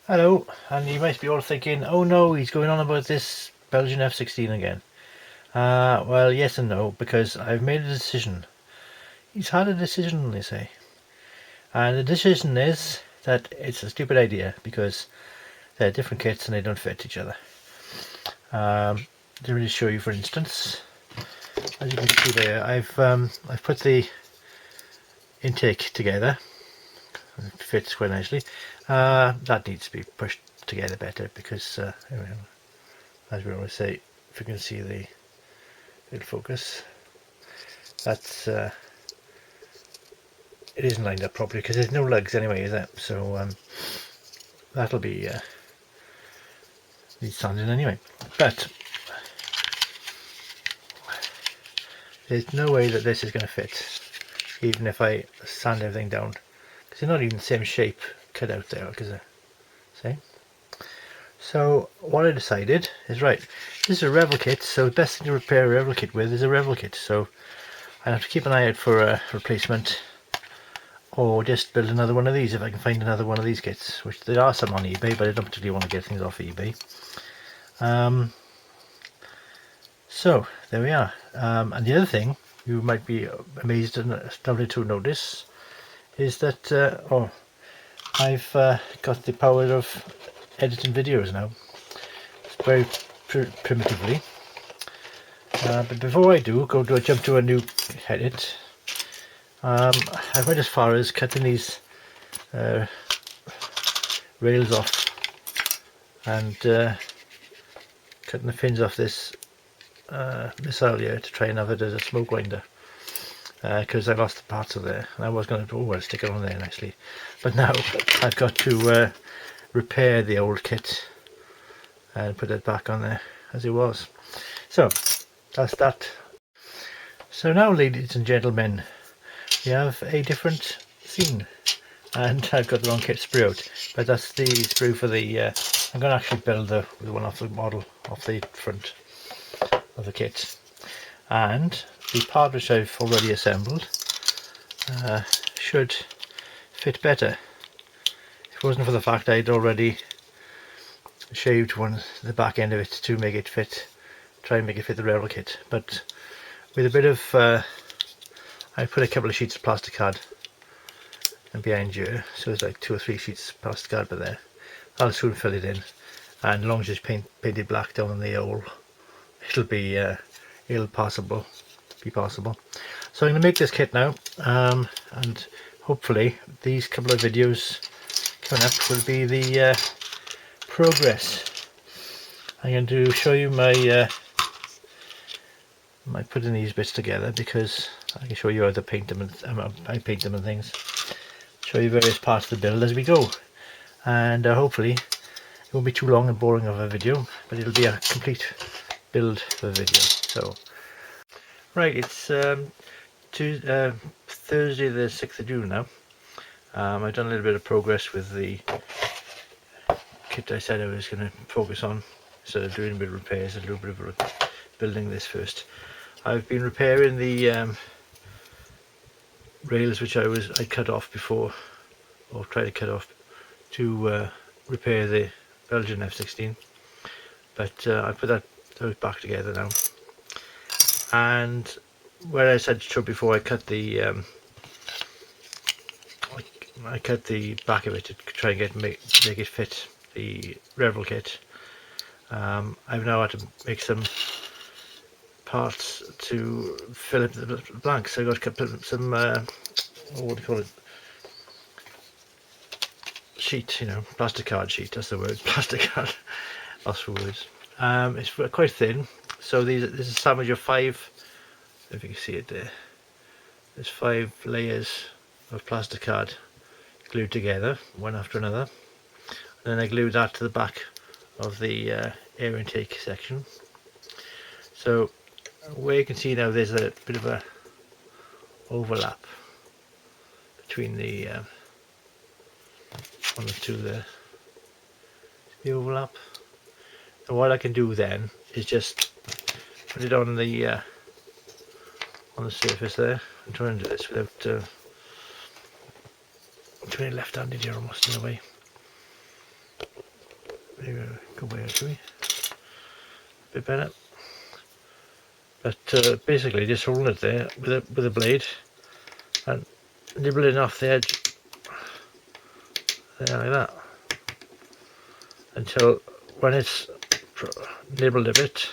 Hello, and you might be all thinking, oh no, he's going on about this Belgian F-16 again. Well, yes and no, because I've made a decision. He's had a decision, they say. And the decision is that it's a stupid idea, because they're different kits and they don't fit each other. To really show you, for instance, as you can see there, I've put the intake together. It fits quite nicely. That needs to be pushed together better, because as we always say, if you can see the little focus, that's it isn't lined up properly because there's no lugs anyway, is it? So that'll be needs sanding anyway. But there's no way that this is going to fit, even if I sand everything down, because they're not even the same shape cut out there, because see. So what I decided is, right, this is a Revel kit, so the best thing to repair a Revel kit with is a Revel kit. So I have to keep an eye out for a replacement, or just build another one of these if I can find another one of these kits, which there are some on eBay, but I don't particularly want to get things off eBay. So there we are. And the other thing you might be amazed and astounded to notice is that I've got the power of editing videos now. It's very primitively. But before I do jump to a new edit, I went as far as cutting these rails off and cutting the fins off this missile here to try and have it as a smoke winder, because I lost the parts of there, and I was going to stick it on there nicely, but now I've got to repair the old kit and put it back on there as it was. So that's that. So now, ladies and gentlemen, we have a different scene, and I've got the wrong kit sprue out, but that's the sprue for the I'm going to actually build the one off the model, off the front of the kit, and the part which I've already assembled should fit better. If it wasn't for the fact I'd already shaved the back end of it to make it fit, try and make it fit the Rebel kit, but with a bit of I put a couple of sheets of plastic card and behind you, so there's like 2 or 3 sheets of plastic card by there. I'll soon fill it in, and as long as it's painted black down in the hole, it'll be possible. So I'm going to make this kit now, and hopefully these couple of videos coming up will be the progress. I'm going to show you my putting these bits together, because I can show you how to paint them, and I paint them and things. Show you various parts of the build as we go, and hopefully it won't be too long and boring of a video, but it'll be a complete build of a video. So right, it's Thursday the 6th of June now. I've done a little bit of progress with the kit I said I was going to focus on, instead of doing a bit of repairs, a little bit of building this first. I've been repairing the rails which I cut off before, or tried to cut off to repair the Belgian F-16, but I put those back together now. And where I said to show before, I cut the back of it to try and make it fit the Revel kit. I've now had to make some parts to fill up the blanks. So I got to cut some what do you call it, sheet, plastic card sheet, that's the word, plastic card, lost for words. It's quite thin, so this is a sandwich of 5, if you can see it there, there's 5 layers of plastic card glued together, one after another, and then I glued that to the back of the air intake section. So where you can see now, there's a bit of a overlap between the one or two there, the overlap. And what I can do then is just put it on the surface there. I'm trying to do this without I'm trying left-handed here almost in a way. maybe go way actually, a bit better. But basically just holding it there with a blade and nibbling off the edge there like that until when it's nibbled a bit,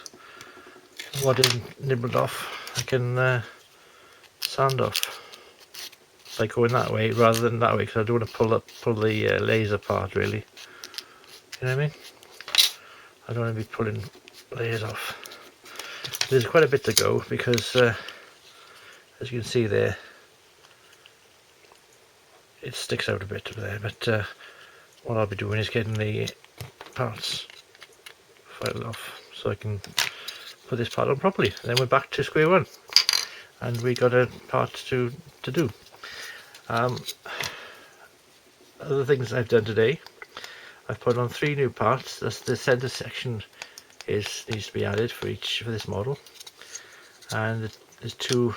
what is nibbled off I can sand off by going that way rather than that way, because I don't want to pull the layers apart really. You know what I mean? I don't want to be pulling layers off. There's quite a bit to go because as you can see there, it sticks out a bit there, but what I'll be doing is getting the parts filed off so I can put this part on properly. Then we're back to square one and we got a part to do. Other things I've done today, I've put on 3 new parts. That's the center section needs to be added for this model, and there's 2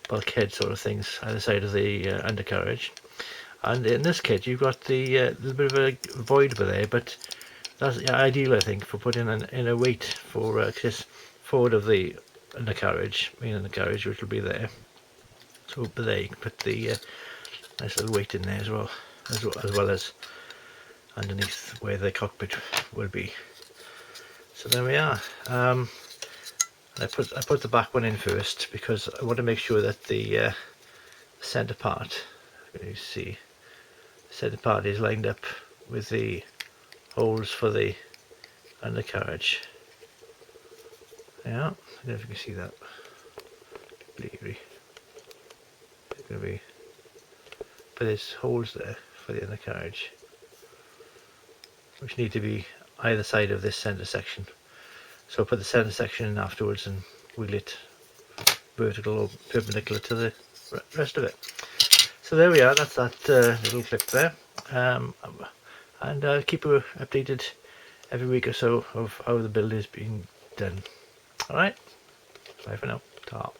bulkhead sort of things either side of the undercarriage. And in this kit you've got the little bit of a void over there, but that's ideal I think for putting in a weight for just forward of the undercarriage, main undercarriage, which will be there. So over there you can put the nice little weight in there as well as underneath where the cockpit will be. So there we are. I put the back one in first because I want to make sure that the center part, you see, the center part is lined up with the holes for the undercarriage. Yeah, I don't know if you can see that. There's going to be, but there's holes there for the undercarriage, which need to be either side of this center section. So I'll put the center section in afterwards and wheel it vertical or perpendicular to the rest of it. So there we are, that's that little clip there. And I'll keep you updated every week or so of how the build is being done. Alright, bye for now. Ta.